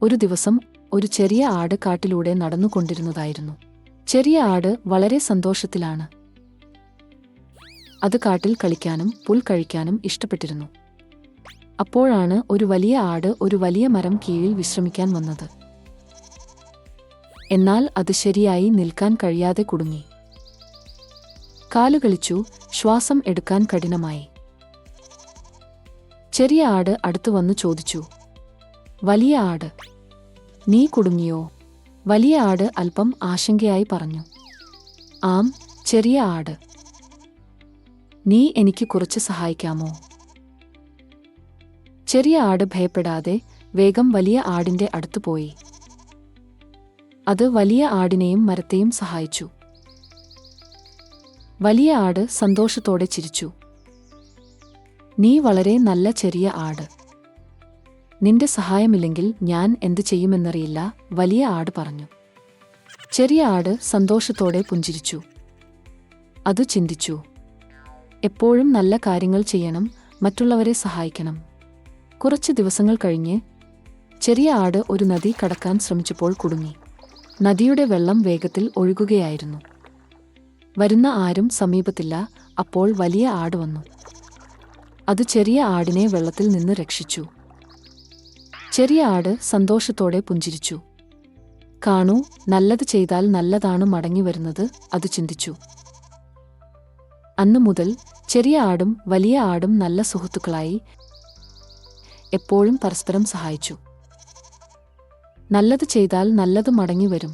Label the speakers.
Speaker 1: ഒരു ദിവസം ഒരു ചെറിയ ആട് കാട്ടിലൂടെ നടന്നുകൊണ്ടിരുന്നതായിരുന്നു. ചെറിയ ആട് വളരെ സന്തോഷത്തിലാണ്. അത് കാട്ടിൽ കളിക്കാനും പുൽ കഴിക്കാനും ഇഷ്ടപ്പെട്ടിരുന്നു. അപ്പോഴാണ് ഒരു വലിയ ആട് ഒരു വലിയ മരം കീഴിൽ വിശ്രമിക്കാൻ വന്നത്. എന്നാൽ അത് ശരിയായി നിൽക്കാൻ കഴിയാതെ കുടുങ്ങി. കാലുകളിച്ചു, ശ്വാസം എടുക്കാൻ കഠിനമായി. ചെറിയ ആട് അടുത്തു വന്നു ചോദിച്ചു, വലിയ ആട്, നീ കുടുങ്ങിയോ? വലിയ ആട് അല്പം ആശങ്കയായി പറഞ്ഞു, ആം ചെറിയ ആട്, നീ എനിക്ക് കുറച്ച് സഹായിക്കാമോ? ചെറിയ ആട് ഭയപ്പെടാതെ വേഗം വലിയ ആടിന്റെ അടുത്തു പോയി. അത് വലിയ ആടിനെയും മരത്തെയും സഹായിച്ചു. വലിയ ആട് സന്തോഷത്തോടെ ചിരിച്ചു. നീ വളരെ നല്ല ചെറിയ ആട്. നിന്റെ സഹായമില്ലെങ്കിൽ ഞാൻ എന്തു ചെയ്യുമെന്നറിയില്ല, വലിയ ആട് പറഞ്ഞു. ചെറിയ ആട് സന്തോഷത്തോടെ പുഞ്ചിരിച്ചു. അത് ചിന്തിച്ചു, എപ്പോഴും നല്ല കാര്യങ്ങൾ ചെയ്യണം, മറ്റുള്ളവരെ സഹായിക്കണം. കുറച്ച് ദിവസങ്ങൾ കഴിഞ്ഞ് ചെറിയ ആട് ഒരു നദി കടക്കാൻ ശ്രമിച്ചപ്പോൾ കുടുങ്ങി. നദിയുടെ വെള്ളം വേഗത്തിൽ ഒഴുകുകയായിരുന്നു. വരുന്ന ആരും സമീപത്തില്ല. അപ്പോൾ വലിയ ആട് വന്നു. അത് ചെറിയ ആടിനെ വെള്ളത്തിൽ നിന്ന് രക്ഷിച്ചു. ചെറിയ ആട് സന്തോഷത്തോടെ പുഞ്ചിരിച്ചു. കാണൂ, നല്ലത് ചെയ്താൽ നല്ലതാണ് മടങ്ങി വരുന്നത്, അത് ചിന്തിച്ചു. അന്നു മുതൽ ചെറിയ ആടും വലിയ ആടും നല്ല സുഹൃത്തുക്കളായി. എപ്പോഴും പരസ്പരം സഹായിച്ചു. നല്ലത് ചെയ്താൽ നല്ലത് മടങ്ങി വരും.